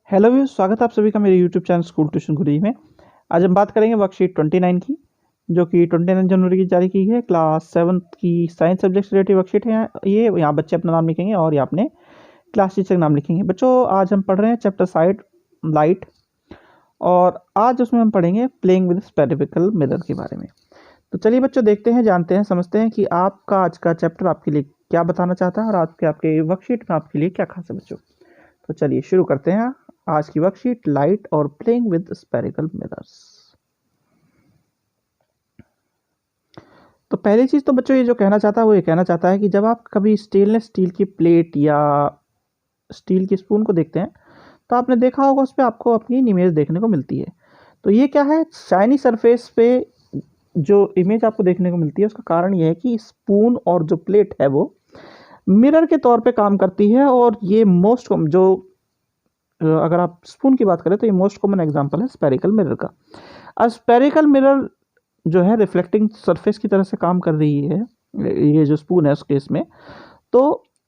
Hello viewers, स्वागत है आप सभी का मेरे यूट्यूब चैनल स्कूल ट्यूशन गुरुजी में। आज हम बात करेंगे वर्कशीट 29 की, जो कि 29 जनवरी की जारी की है। क्लास 7 की साइंस सब्जेक्ट से रिलेटेड वर्कशीट है। यहाँ बच्चे अपना नाम लिखेंगे और यहाँ अपने क्लास टीचर का नाम लिखेंगे। बच्चों, आज हम पढ़ रहे हैं चैप्टर साइड लाइट, और आज उसमें हम पढ़ेंगे प्लेइंग विद स्पेरिकल मिरर के बारे में। तो चलिए बच्चों, देखते हैं, जानते हैं, समझते हैं कि आपका आज का चैप्टर आपके लिए क्या बताना चाहता है और आज के आपके वर्कशीट में आपके लिए क्या खास है बच्चों। तो चलिए शुरू करते हैं आज की वर्कशीट लाइट और प्लेइंग विद स्पेरिकल मिरर्स। तो पहली चीज तो बच्चों ये जो कहना चाहता है वो ये कहना चाहता है कि जब आप कभी स्टेनलेस स्टील की प्लेट या स्टील की स्पून को देखते हैं तो आपने देखा होगा उस पर आपको अपनी इमेज देखने को मिलती है। तो ये क्या है, शाइनी सरफेस पे जो इमेज आपको देखने को मिलती है उसका कारण ये है कि स्पून और जो प्लेट है वो मिरर के तौर पे काम करती है। और ये मोस्ट जो अगर आप स्पून की बात करें तो ये मोस्ट कॉमन एग्जांपल है स्पेरिकल मिरर का। अब स्पेरिकल मिरर जो है रिफ्लेक्टिंग सरफेस की तरह से काम कर रही है, ये जो स्पून है उस केस में। तो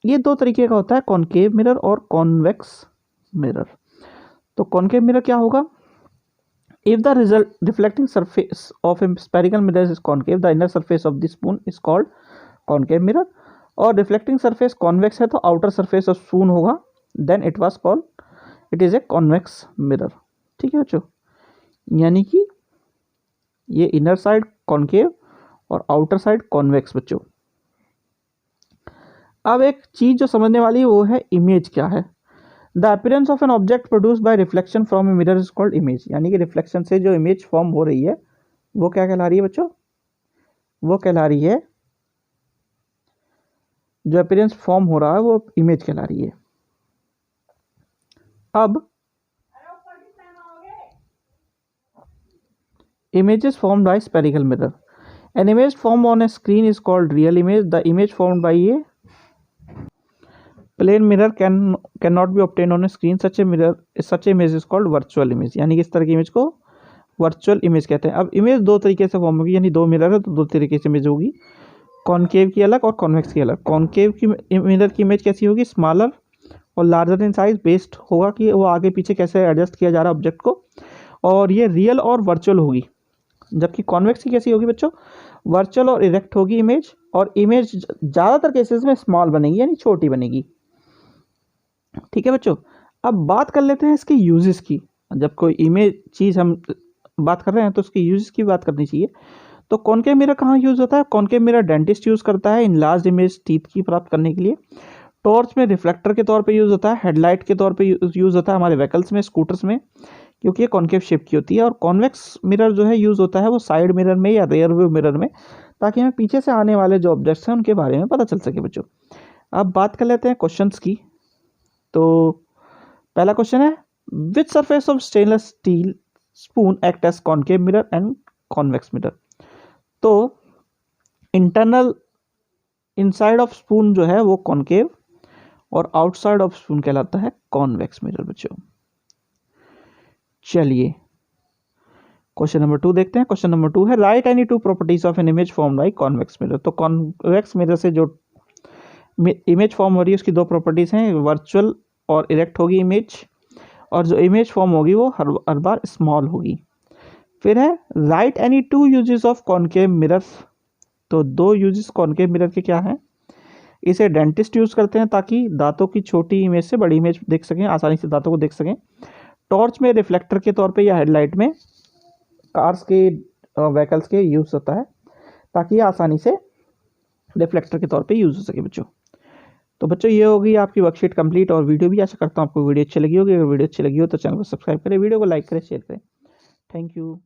ये दो तरीके का होता है, कॉनकेव मिरर और कॉन्वेक्स मिरर। तो कॉनकेव मिरर क्या होगा, if the result reflecting surface of a spherical mirror is concave, the inner surface of the spoon is called concave mirror। और रिफ्लेक्टिंग सरफेस कॉन्वेक्स है तो आउटर सरफेस ऑफ स्पून होगा, then it was called it is a convex mirror. ठीक है बच्चों, यानी कि ये इनर साइड कॉन्केव और आउटर साइड कॉन्वेक्स बच्चों। अब एक चीज जो समझने वाली है वो है इमेज क्या है। The appearance of an object produced by reflection from a mirror is called image. यानी कि रिफ्लेक्शन से जो इमेज फॉर्म हो रही है वो क्या कहला रही है बच्चों, वो कहला रही है, जो अपीयरेंस फॉर्म हो रहा है वो इमेज कहला रही है। अब images formed by spherical mirror, an image formed on a screen is called real image. The image formed by a plane mirror cannot be obtained on a screen. Such image is called virtual image। यानी कि इस तरह की image को virtual image कहते हैं। अब image दो तरीके से फॉर्म होगी, यानी दो मिरर है तो दो तरीके से इमेज होगी, कॉनकेव की अलग और कॉन्वेक्स की अलग। कॉनकेव की मिरर की इमेज कैसी होगी, स्मॉलर और लार्जर इन साइज, बेस्ड होगा कि वो आगे पीछे कैसे एडजस्ट किया जा रहा है ऑब्जेक्ट को, और ये रियल और वर्चुअल होगी। जबकि कॉन्वेक्स की कैसी होगी बच्चों, वर्चुअल और इरेक्ट होगी इमेज, और इमेज ज़्यादातर केसेस में स्मॉल बनेगी यानी छोटी बनेगी। ठीक है बच्चों, अब बात कर लेते हैं इसके यूजेस की। जब कोई इमेज चीज़ हम बात कर रहे हैं तो उसके यूजेस की बात करनी चाहिए। तो कॉनकेव मिरर कहाँ यूज़ होता है, कॉनकेव मिरर डेंटिस्ट यूज़ करता है इन लार्ज इमेज टीथ की प्राप्त करने के लिए। टॉर्च में रिफ्लेक्टर के तौर पे यूज़ होता है, हेडलाइट के तौर पे यूज़ होता है हमारे व्हीकल्स में, स्कूटर्स में, क्योंकि ये कॉन्केव शेप की होती है। और कॉन्वेक्स मिरर जो है यूज़ होता है वो साइड मिरर में या रेयर व्यू मिरर में, ताकि हमें पीछे से आने वाले जो ऑब्जेक्ट्स हैं उनके बारे में पता चल सके बच्चों। अब बात कर लेते हैं क्वेश्चंस की। तो पहला क्वेश्चन है, which surface of stainless steel spoon act as concave mirror and convex mirror. तो इंटरनल इनसाइड ऑफ स्पून जो है वो कॉनकेव और आउटसाइड ऑफ स्पून कहलाता है कॉन्वेक्स मिरर बच्चों। चलिए क्वेश्चन नंबर 2 देखते हैं। क्वेश्चन नंबर 2 है, right any two properties of an image form by convex mirror. तो कॉन्वेक्स मिरर से जो इमेज फॉर्म हो रही है उसकी दो प्रॉपर्टीज हैं, वर्चुअल और इरेक्ट होगी इमेज, और जो इमेज फॉर्म होगी वो हर बार स्मॉल होगी। फिर है, right any two uses of concave mirrors. तो दो यूजेस कॉनकेव मिरर के क्या हैं, इसे डेंटिस्ट यूज करते हैं ताकि दांतों की छोटी इमेज से बड़ी इमेज देख सकें, आसानी से दांतों को देख सकें। टॉर्च में रिफ्लेक्टर के तौर पे या हेडलाइट में कार्स के व्हीकल्स के यूज़ होता है ताकि ये आसानी से रिफ्लेक्टर के तौर पे यूज़ हो सके बच्चों। तो बच्चों ये होगी आपकी वर्कशीट कंप्लीट, और वीडियो भी आशा करता हूँ आपको वीडियो अच्छी लगी होगी। अगर वीडियो अच्छी लगी हो तो चैनल को सब्सक्राइब करें, वीडियो को लाइक करें, शेयर करें। Thank you.